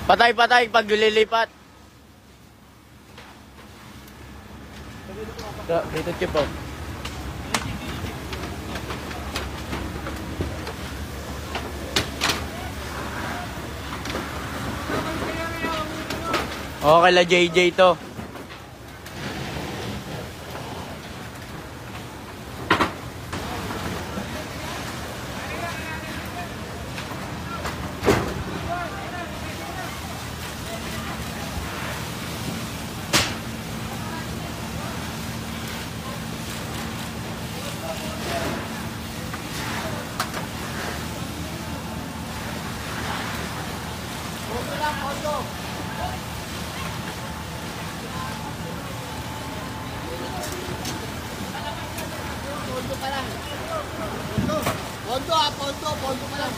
Patay pag lilipat. Dito chip po. Okay la JJ to. Pondo pa lang.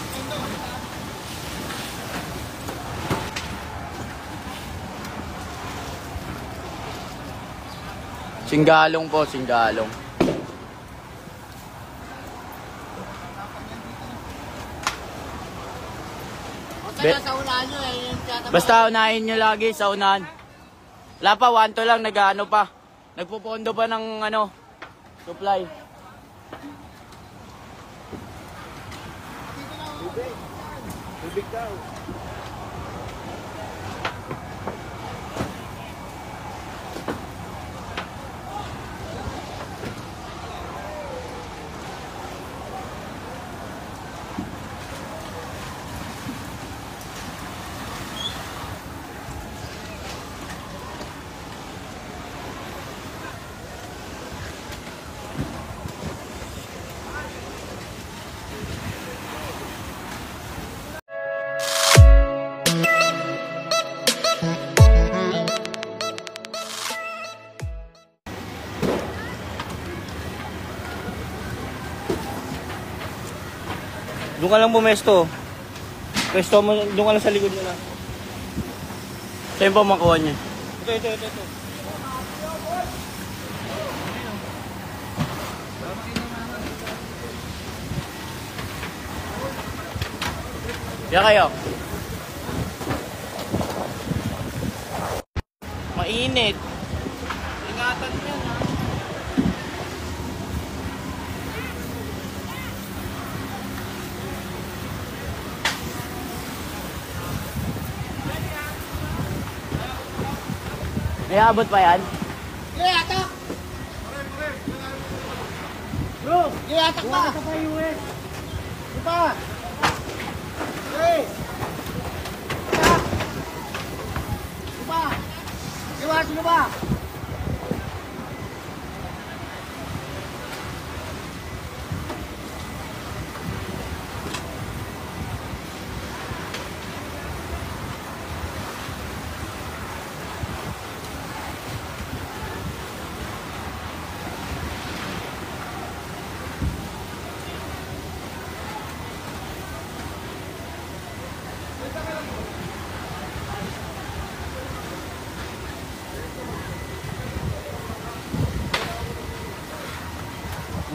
Singgalong po, singgalong. Sa unahan nyo eh. Basta unahin nyo lagi sa unahan. Wala pa, 1-2 lang, nag-ano pa. Nagpupondo pa ng ano, supply. Tubig daw. Doon ka lang bumesto. Pwesto mo, doon ka lang sa likod nila. Saan po makuha niya? Ito. Diyan kayo. Mainit. Ingatan mo yan, ha? May abot pa yan? Atak! Bro! Atak pa! Atak pa US! Ipa! Hey! Atak! Ipa! Iwas nyo ba?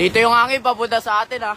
Dito yung hangin papunta sa atin, ha?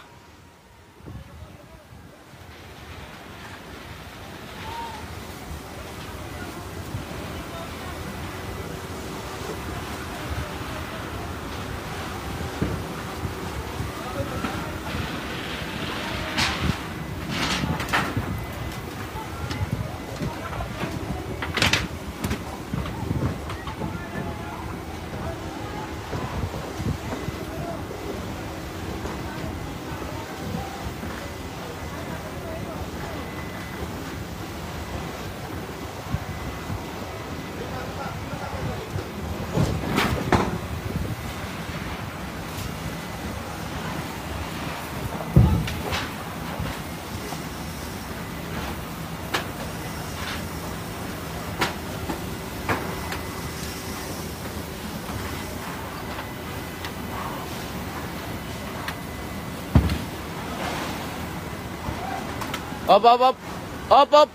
Op.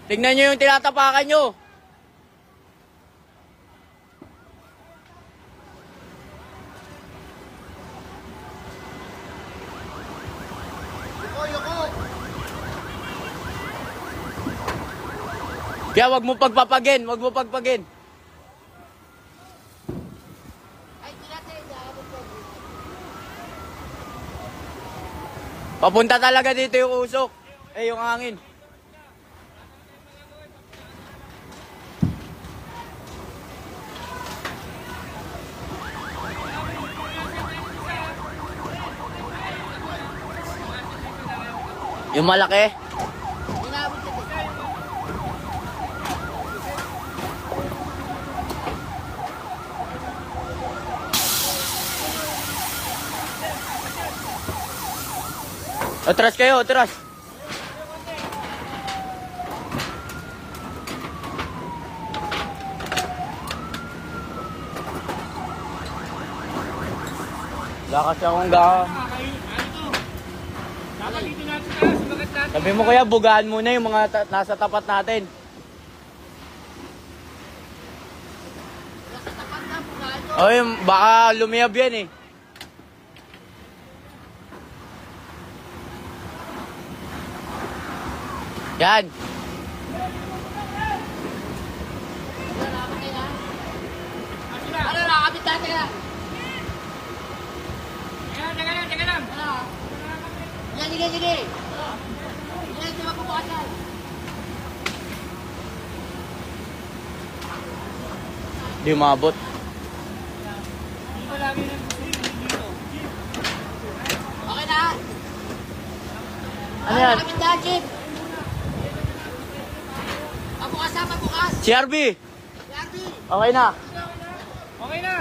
Tignan nyo yung tinatapakan nyo. Yuko! Kaya wag mo pagpapagin, wag mo pagpagin. Papunta talaga dito yung usok. Yung hangin. Yung malaki. Atras kayo, atras. Lakas akong Sabi mo kaya, bugaan muna yung mga nasa tapat natin. Oy, baka lumiyab yan eh. Yan. Ano na, kapit natin na. Teka lang. Sige. Yan, di ba pupukasan? Di umabot. Okay na. Ano yan? Kapit na, Chip. Pabukas. Si RB. Yardi. Okay na. Okay na.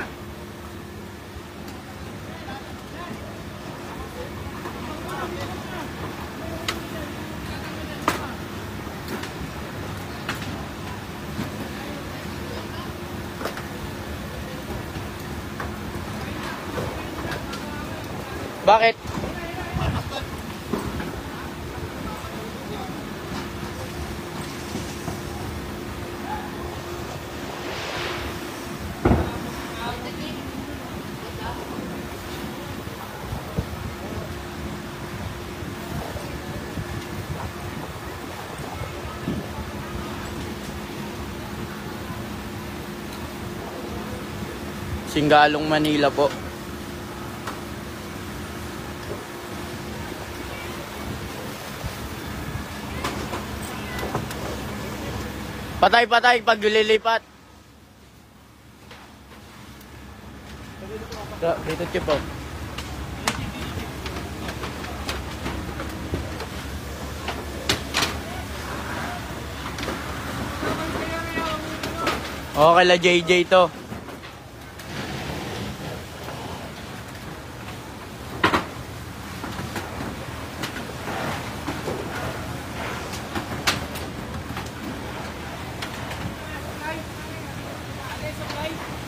Bakit? Singgalong, Manila po. Patay pag lilipat. Dito Chip po. Okay la JJ to.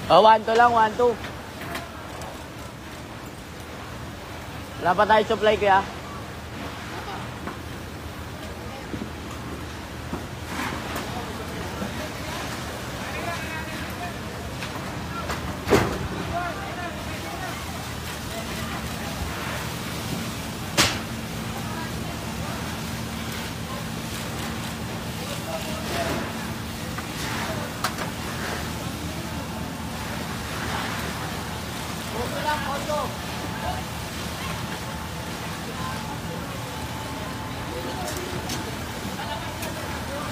Oh, 1-2 lang, 1-2. Wala pa tayo supply kaya.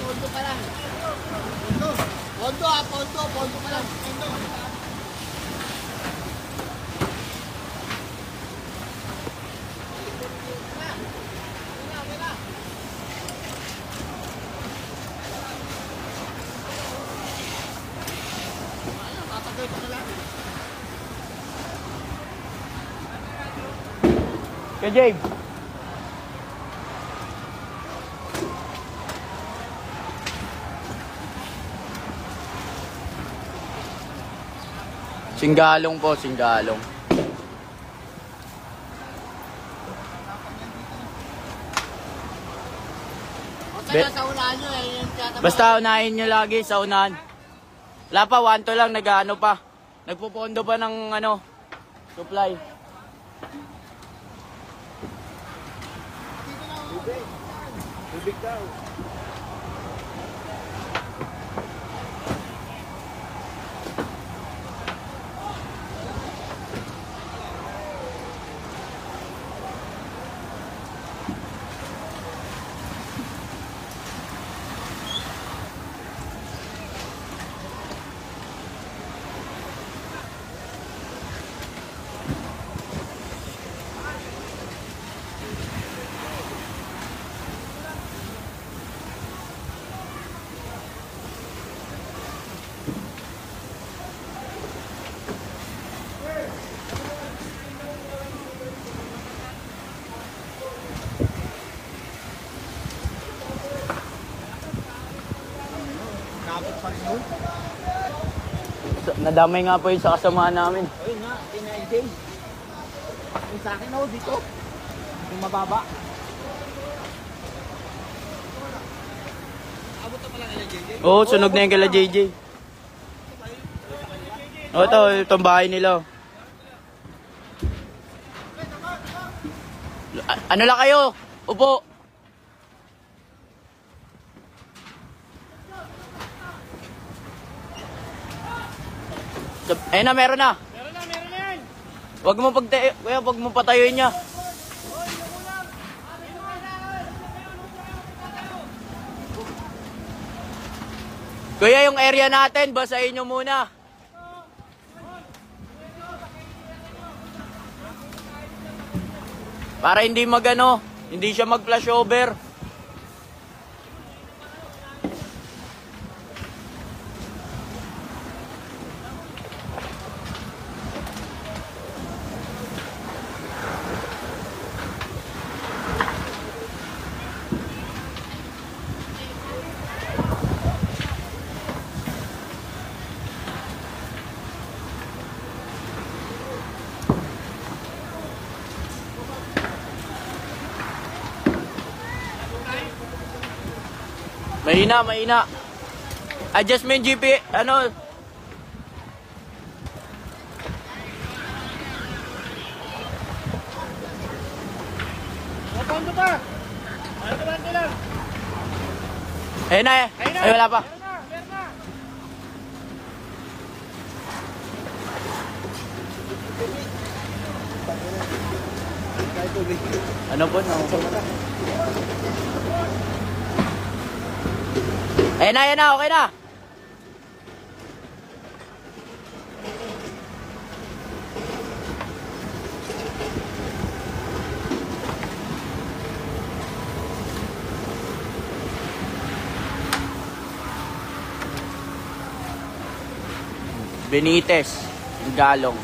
Pondo pa lang. Pondo pa lang. Kaya James. Singgalong po, singgalong. Sa unahan nyo Basta unahin nyo lagi sa unahan. Wala pa, 1-2 lang, nag-ano pa. Nagpupondo pa ng ano, supply. Bibig daw. Abot pa rin yun. Nadamay nga po yun sa kasamahan namin. Ayun nga, TNJ. Yung sa akin ako dito. Yung mababa. Abot na pala nila JJ? Oo, sunog na yung kila JJ. O, itong bahay nila. Ano lang kayo? Upo. Ayun na, meron na. Meron na yan. Wag mo patayuin niya. Kuya, yung area natin, basahin nyo muna. Para hindi magano, hindi siya mag-flash over. Mahina. Adjustment GP, ano? Pondo pa. Ano ba lang? Ayun na eh. Ay, wala pa. Meron na. Ano po? Ayun na, okay na. Benitez, Galong.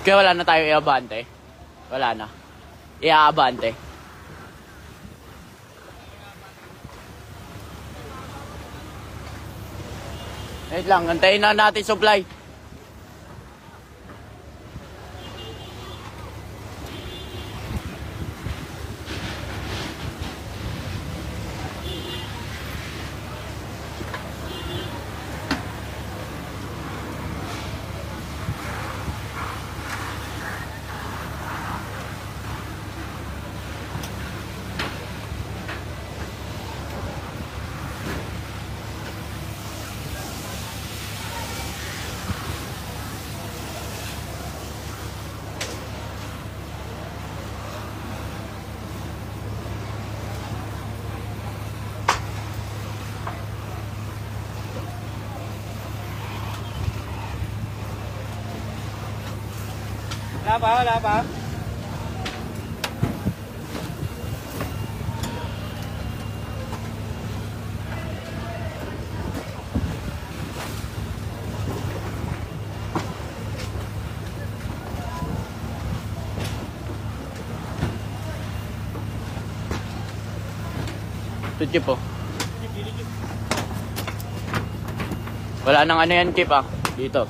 Kaya wala na tayo iabante. Wala na. Iaabante. Wait lang, antayin na natin supply. Wala pa. Ito, Chip, oh. Wala nang ano yan, Chip, ah. Dito.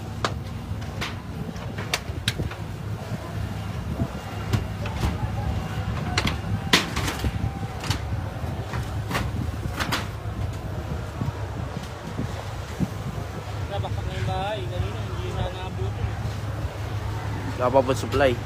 Nabaksak na yung bahay. Kanina, hindi na naabutin. Kapapot supply.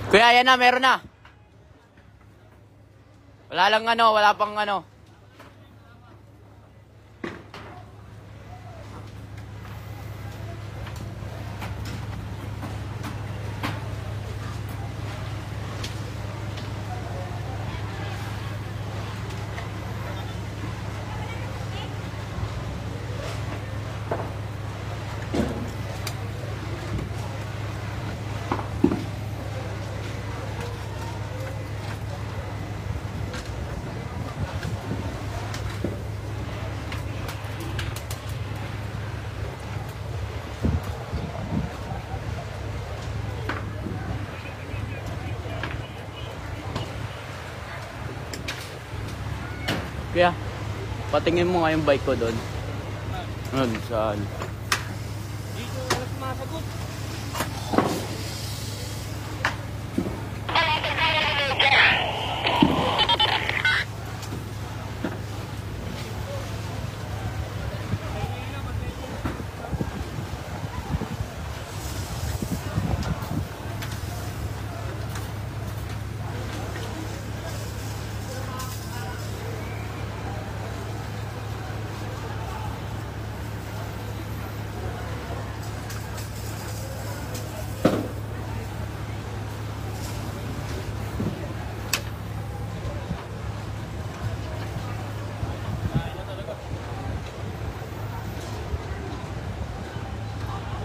Kuya, yan na, meron na. Wala lang ano, wala pang ano. Kuya, patingin mo nga yung bike ko doon. Ano, saan? Dito, wala sumasagot.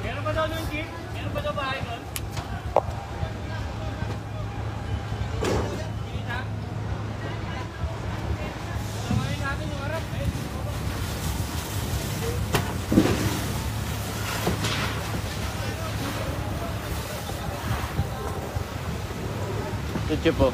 Meron ba daw yung jeep? Meron ba daw bahay doon? Kita? Tamayin natin yung harap. Ito, Chip, oh.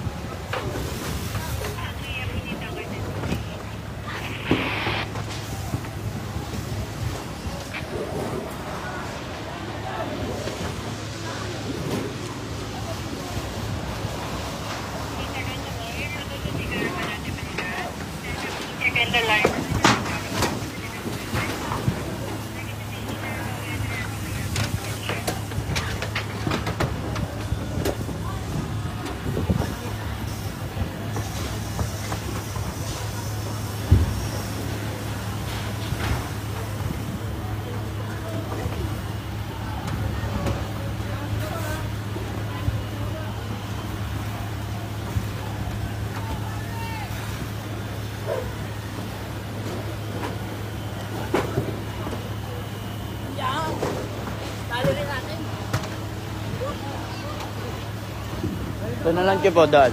Ito na lang, Chip, oh, daan.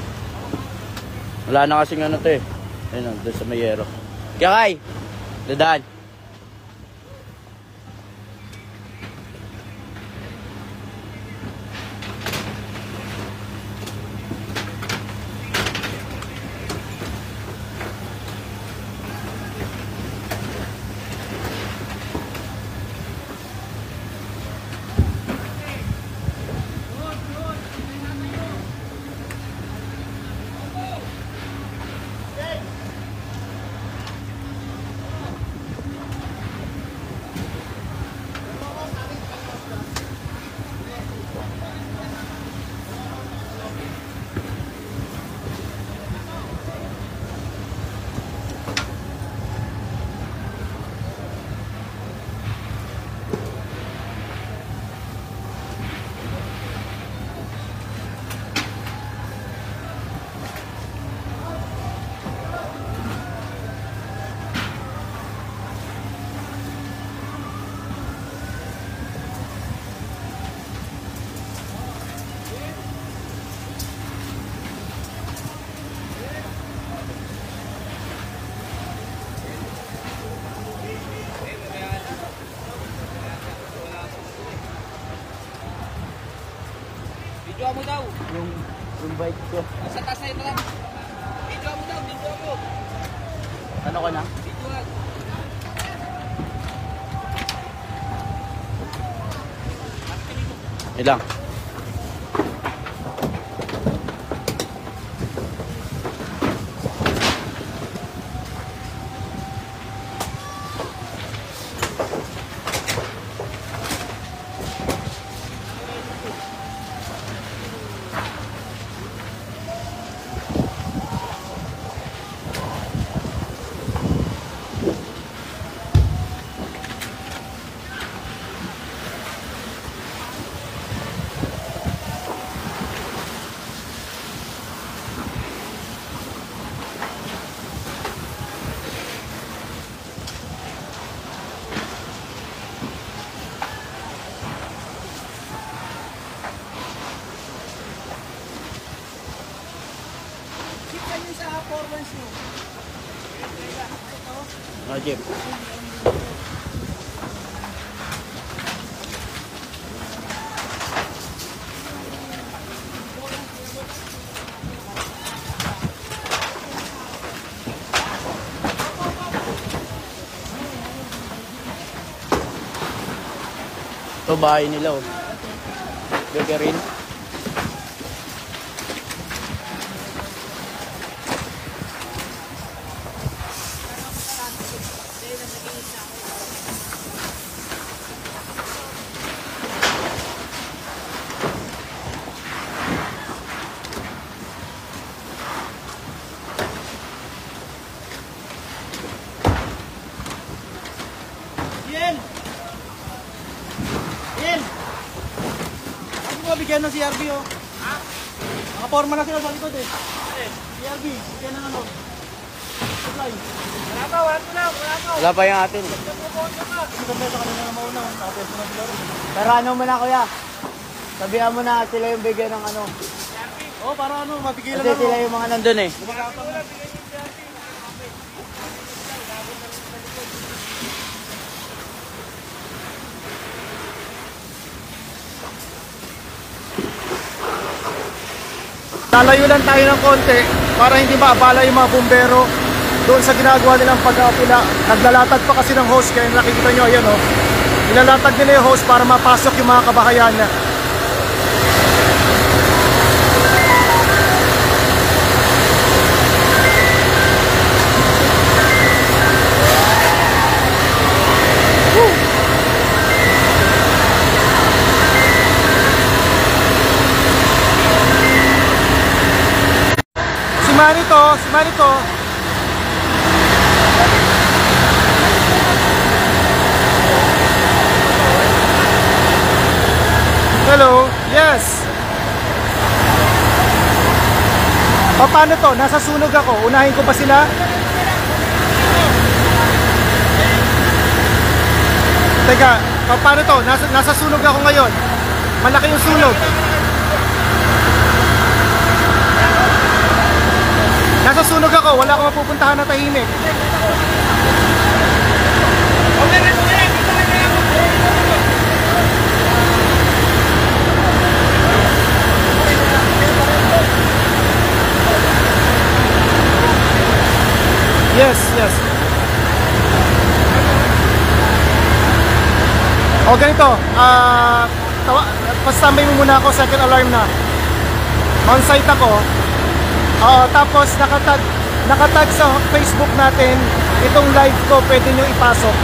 Wala na kasing ano to eh. Ayun, doon sa Mayero. Kaya kay, dadaan. Video mo daw. Yung bike ko. Sa taas na ito lang. Video mo daw, video mo. Ano ko na? Videoan. Ilang. Jeep. Ito bahay nila oh. Gagarin. Bigyan ng CRB oh. Ha? Nakaporma na sila sa likod eh. CRB, bigyan ng ano. Supply. Wala pa yung atin. Maganda sa kanila na mauna. Tapos na sila rin. Pero ano mo na kuya? Sabihan mo na sila yung bigyan ng ano. Oh, para ano, mapigilan Kasi na sila yung mga nandun eh. Gumagapang na. Lalayo lang tayo ng konti para hindi maabala yung mga bumbero doon sa ginagawa nilang pag-apila. Naglalatag pa kasi ng hose, kaya nakikita nyo, ayan o. Nilalatag nila yung hose para mapasok yung mga kabahayan na. Si Manito. Hello, yes. Paano to? Nasa sunog ako. Unahin ko ba sila? Teka, paano to? Nasa sunog ako ngayon. Malaki yung sunog. Nasa sunog ako, wala akong mapupuntahan na tahimik. Yes, yes. O ganito, pastambay mo muna ako, second alarm na. On site ako. Tapos nakatag sa Facebook natin itong live ko, pwede nyo ipasok.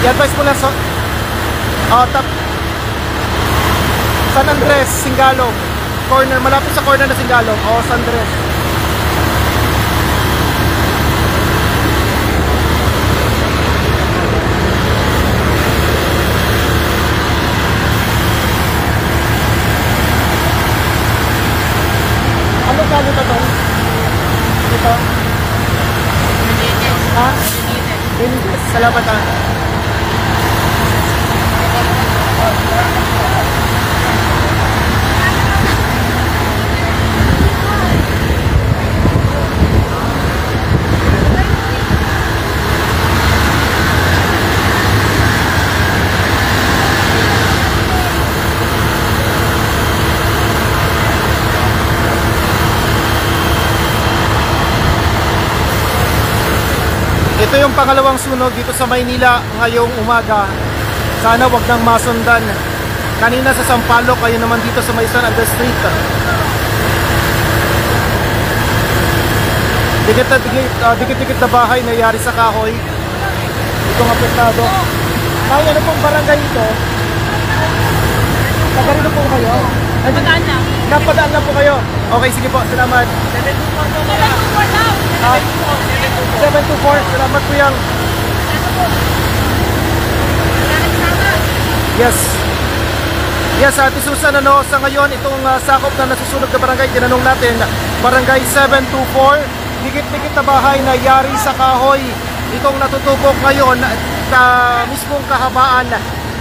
I-advise mo lang San Andres, Singalong corner, malapit sa corner na Singalong. San Andres. Ano kalo to? Ito? Ha? Salamat ha. Ito yung pangalawang sunog dito sa Maynila ngayong umaga. Sana wag nang masundan. Kanina sa Sampaloc, kayo naman dito sa May San Andres Street. Dikit-dikit na bahay nangyari sa kahoy. Itong apektado. Ay, ano pong barangay ito? Tagarino po kayo? Napadaan lang. Napadaan lang po kayo. Okay, sige po. Salamat. 724 daw. 724. Salamat po yang. Yes. Yes, Ate Susan, ano, sa ngayon, itong sakop na nasusunog na barangay, tinanong natin, barangay 724, dikit-dikit na bahay na yari sa kahoy. Itong natutupok ngayon sa mismong kahabaan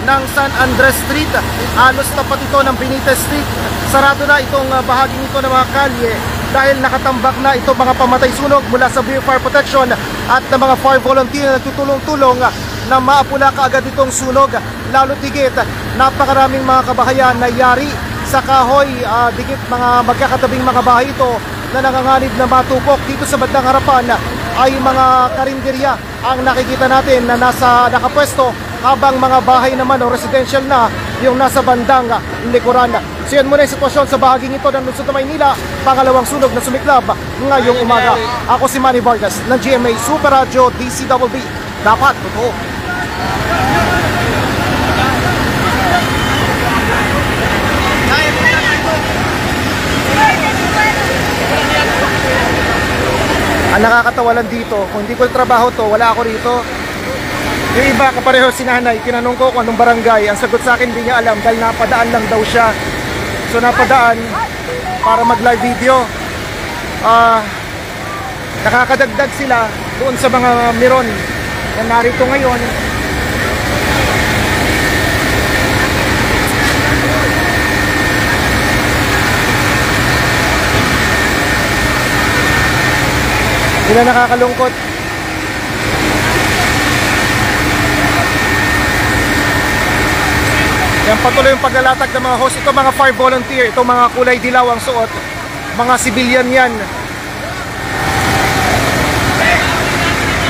ng San Andres Street. Halos tapat ito ng Benitez Street. Sarado na itong bahaging ito ng mga kalye dahil nakatambak na itong mga pamatay sunog mula sa Bureau of Fire Protection at ng mga fire volunteer na tutulong-tulong na maapula kaagad itong sunog. Lalo tigit, napakaraming mga kabahayan na yari sa kahoy, dikit mga magkakatabing mga bahay ito na nanganganib na matupok. Dito sa bandang harapan ay mga karinderya ang nakikita natin na nakapwesto, habang mga bahay naman o residential na yung nasa bandang likuran. So yan muna yung sitwasyon sa bahaging ito ng lungsod ng Maynila, pangalawang sunog na sumiklab ngayong umaga. Ako si Manny Vargas ng GMA Super Radio DCWB. Dapat totoo. Ang nakakatawa lang dito, kung hindi ko trabaho to, wala ako rito. Yung iba, kapareho si nanay, tinanong ko kung anong barangay. Ang sagot sa akin, hindi niya alam dahil napadaan lang daw siya. So napadaan para mag-live video. Nakakadagdag sila doon sa mga meron na narito ngayon. Hindi na nakakalungkot. Yan patuloy yung paglalatag ng mga host. Ito mga fire volunteer, ito mga kulay dilaw ang suot. Mga civilian yan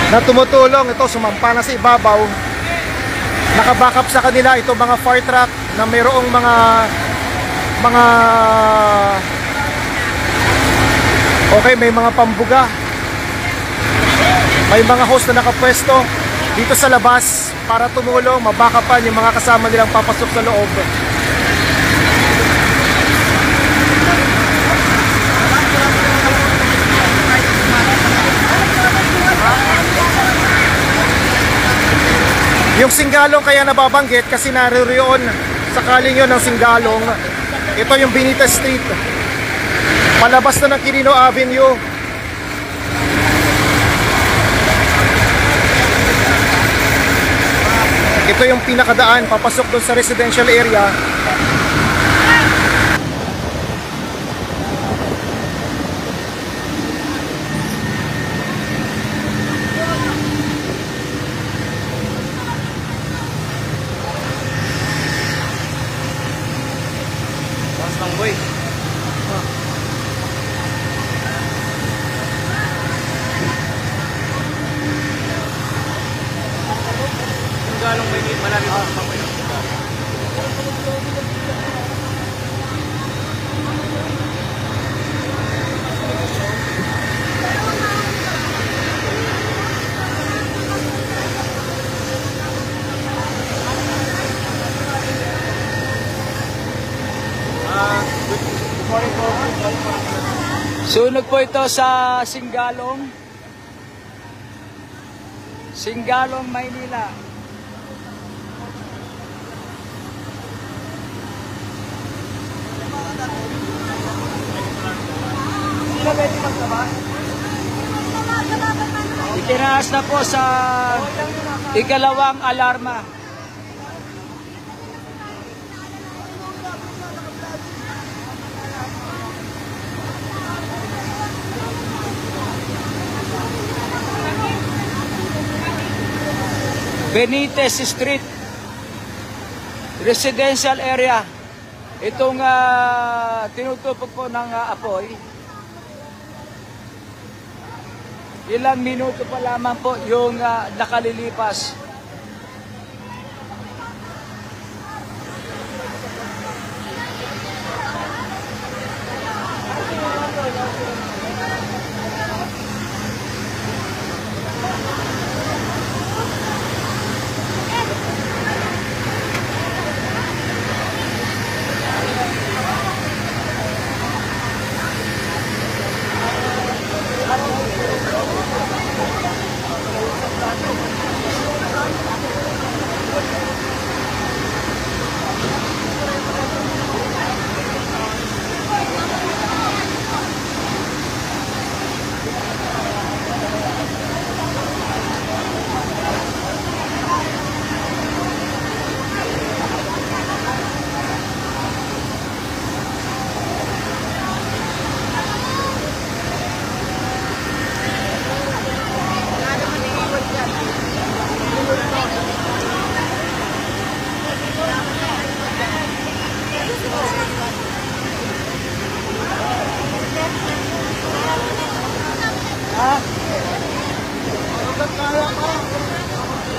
na tumutulong. Ito sumampa na sa ibabaw. Nakabackup sa kanila ito mga fire truck na mayroong mga okay, may mga pambuga. May mga host na nakapwesto dito sa labas para tumulong, mabakapan yung mga kasama nilang papasok sa loob. Yung Singgalong kaya nababanggit kasi naririyon sa kalinyo ng Singgalong. Ito yung Benitez Street. Palabas na ng Quirino Avenue. Ito yung pinakadaan papasok doon sa residential area. Basta lang boy. Galong may malaki pa sa kayo. Sunog po ito sa Singgalong, Maynila. Itinaas na po sa ikalawang alarma. Benitez Street, residential area. Itong tinutupok po ng apoy. Ilang minuto pa lamang po yung nakalilipas.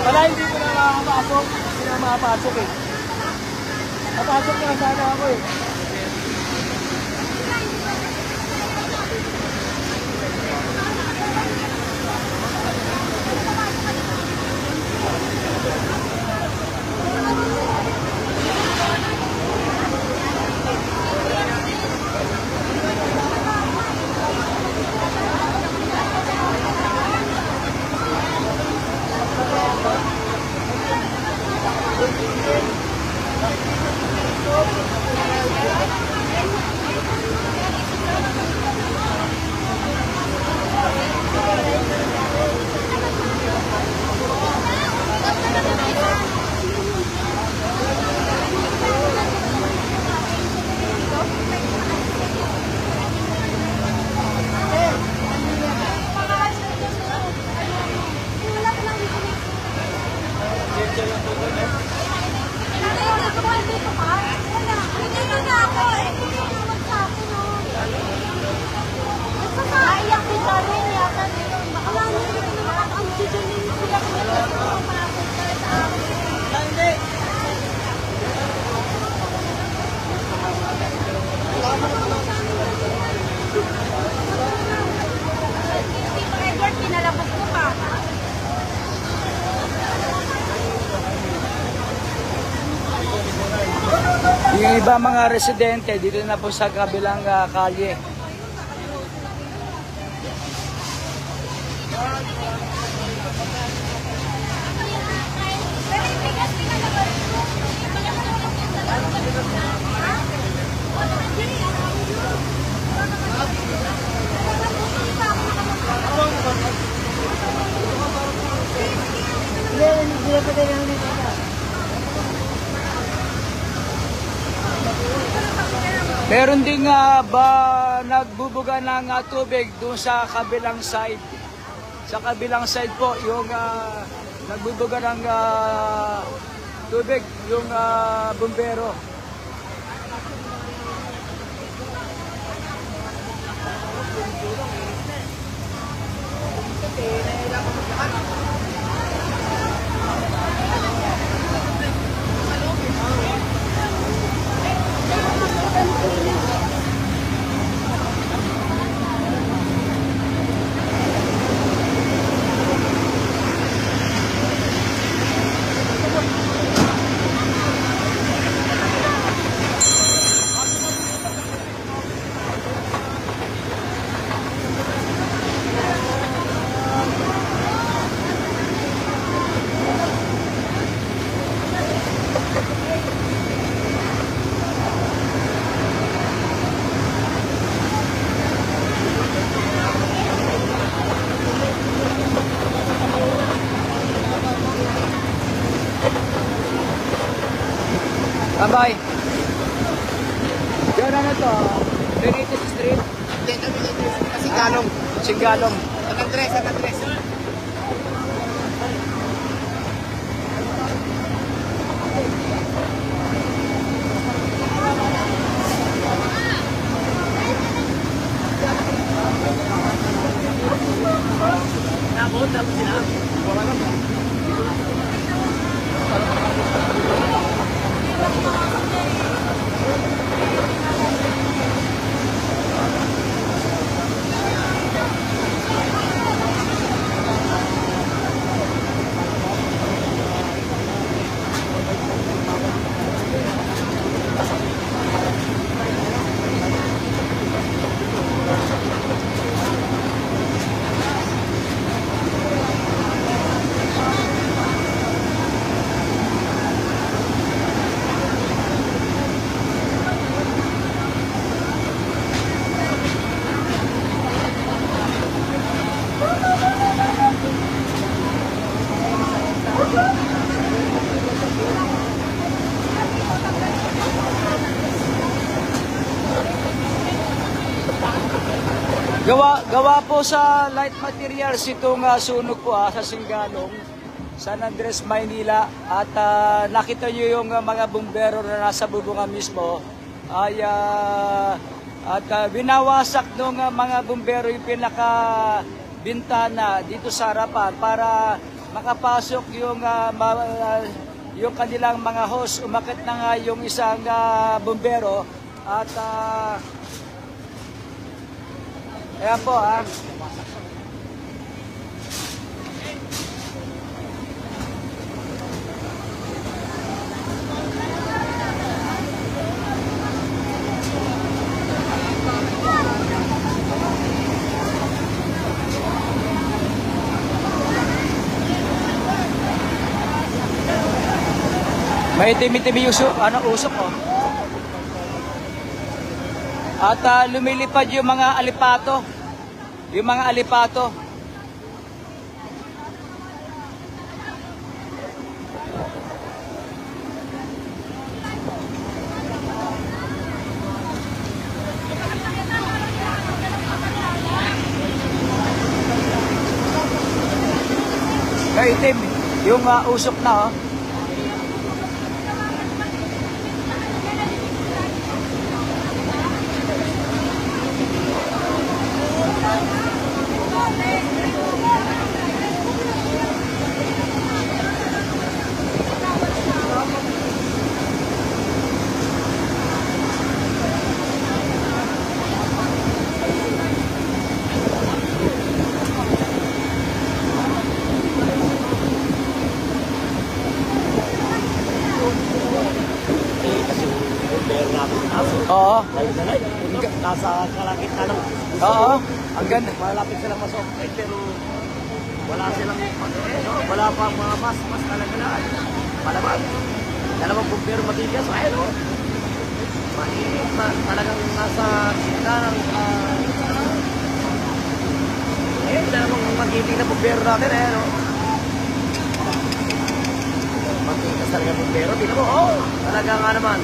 Wala, hindi ko na makapasok. Hindi na makapasok eh. Napasok na sana ako eh. Yung iba mga residente dito na po sa kabilang kalye. Meron din ba nagbubuga ng tubig doon sa kabilang side? Sa kabilang side po, yung nagbubuga ng tubig, yung bumbero. Tambay. Yan ano to? Benitez Street. Sigalong. Sigalong. San Andres, San Andres. Gawa po sa light materials itong sunog po sa Singalong, San Andres, Maynila. At nakita nyo yung mga bumbero na nasa bubungan mismo ay binawasak ng mga bumbero yung pinaka bintana dito sa harapan para makapasok yung kanilang mga hose. Umakit na nga yung isang bumbero at ayan po may itim-itim yung usok At lumilipad yung mga alipato. Yung mga alipato. May itim yung usok na Oo. Nasa kalagitnaan ng Oo. Ang ganda. malapit silang mas-operate pero wala silang wala pa mga mas talaga na palaban. Dalawang bumbero matigas, ayun o. Mainit na talagang nasa gitna ng dalawang magiting na bumbero natin, ayun o. Matigas talaga bumbero, di mo, talaga nga naman.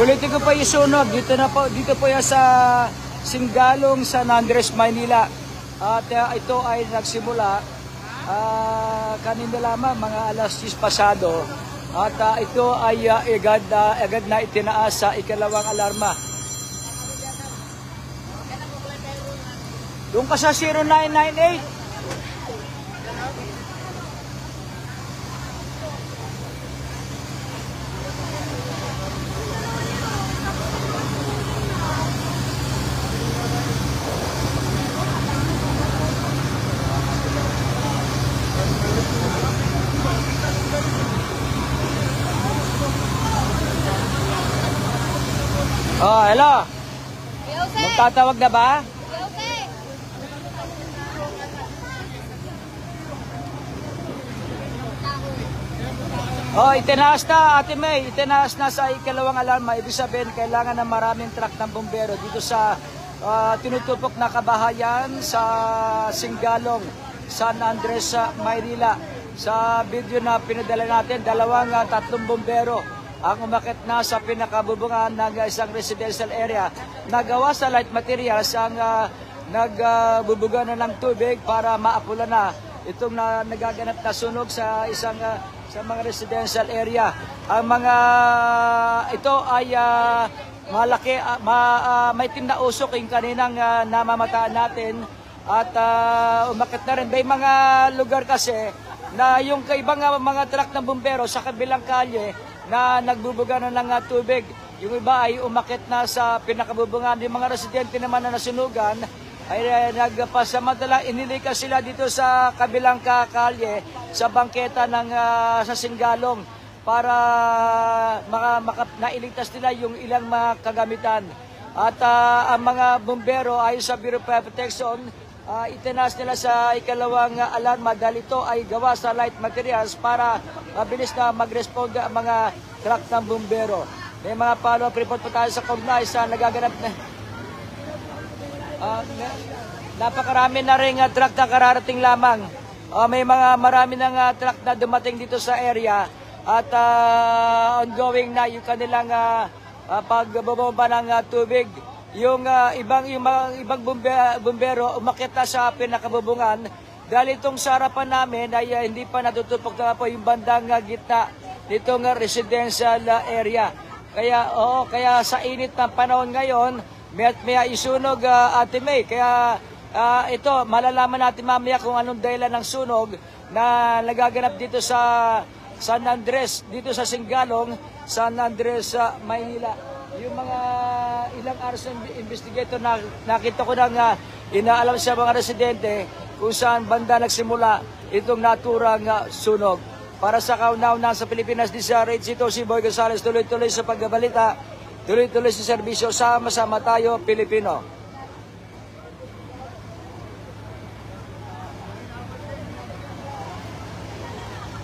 Ulitin ko pa yung sunog. Dito po yan sa Singalong, San Andres, Maynila. At ito ay nagsimula kanina lamang, mga alas 10 pasado. At ito ay agad na itinaas sa ikalawang alarma. Doon ka sa 0998. Oh, hello. Magtatawag na ba? Oh, itinaas na, Ate May. Itinaas na sa ikalawang alarma. Ibig sabihin, kailangan ng maraming truck ng bumbero dito sa tinutupok na kabahayan sa Singalong, San Andres, Maynila. Sa video na pinadala natin, tatlong bumbero ang umakit na sa pinakabubungan ng isang residential area. Nagawa sa light materials ang nagbubuga na ng tubig para maapula na itong nagaganap na sunog sa isang sa mga residential area. Ang mga ito ay malaki, may itim na usok yung kaninang namamataan natin at umakit na rin. May mga lugar kasi na yung kaibang mga truck ng bumbero sa kabilang kalye na nagbubuga na ng tubig. Yung iba ay umakit na sa pinakabubungan. Yung mga residente naman na nasunugan ay nagpasamantala, inilikas sila dito sa kabilang kalye sa bangketa ng sa Singalong para nailigtas nila yung ilang mga kagamitan. At ang mga bumbero ayon sa Bureau of Fire Protection, itinaas nila sa ikalawang alarma dahil ito ay gawa sa light materials para mabilis na mag-respond ang mga truck ng bumbero. May mga follow-up report pa tayo sa Cognay sa nagaganap na napakarami na rin truck na kararating lamang. May marami ng truck na dumating dito sa area at ongoing na yung kanilang pagbabomba ng tubig. Yung ibang bumbero umakyat na sa pinakabubungan dahil itong sa harapan namin ay hindi pa natutupok na po yung bandang gitna nitong residential area. Kaya sa init ng panahon ngayon, may isunog, Ate May. Kaya ito, malalaman natin mamaya kung anong dahilan ng sunog na nagaganap dito sa San Andres, dito sa Singalong, San Andres, Maynila. Yung mga ilang arson investigator na nakita ko nang inaalam sa mga residente kung saan banda nagsimula itong naturang sunog. Para sa kauna-una sa Pilipinas, di sa Red Cito, si Boy Gonzales, tuloy-tuloy sa pagbabalita, tuloy-tuloy sa serbisyo, sama-sama tayo, Pilipino.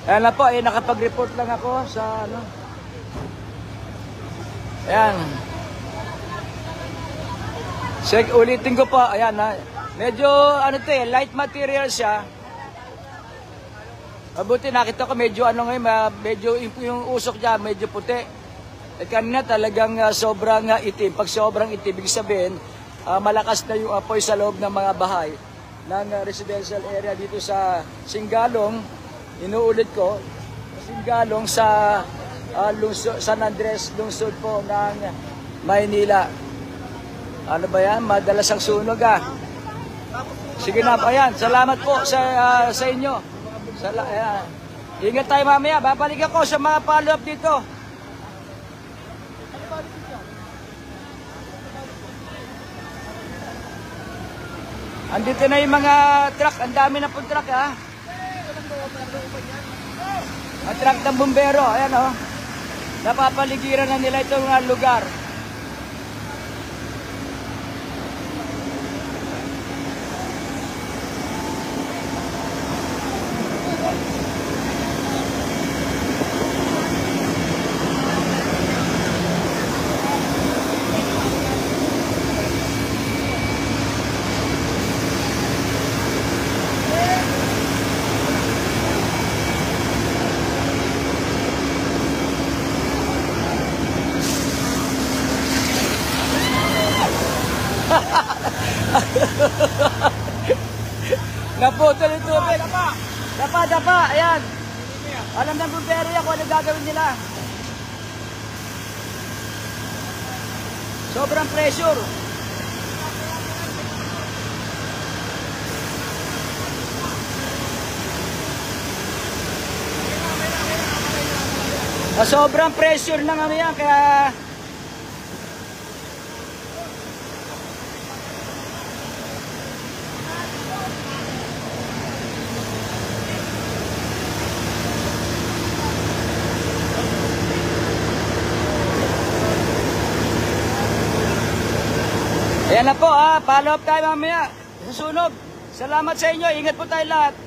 Ayan na po, nakapag-report lang ako sa ano. Ayan. Ulitin ko po, ayan ha. Medyo, light material siya. Mabuti nakita ko medyo medyo yung usok niya, medyo puti. At kanina talagang sobrang itim. Pag sobrang itim, ibig sabihin, malakas na yung apoy sa loob ng mga bahay ng residential area dito sa Singalong. Inuulit ko, Singalong sa San Andres, lungsod po ng Maynila. Ano ba yan? Madalas ang sunog Sige na, ayan. Salamat po sa inyo. Ingat tayo mamaya. Babalik ako sa mga follow-up dito. Andito na yung mga truck. Ang dami na pong truck Ang truck ng bumbero. Ayan napapaligiran na nila itong lugar. Naputol yung tubig. Dapa, ayan. Alam ng bumbero yan kung ano gagawin nila. Sobrang pressure. Sobrang pressure ng ano yan, kaya ayan na po, follow up tayo mamaya. Susunog. Salamat sa inyo. Ingat po tayo lahat.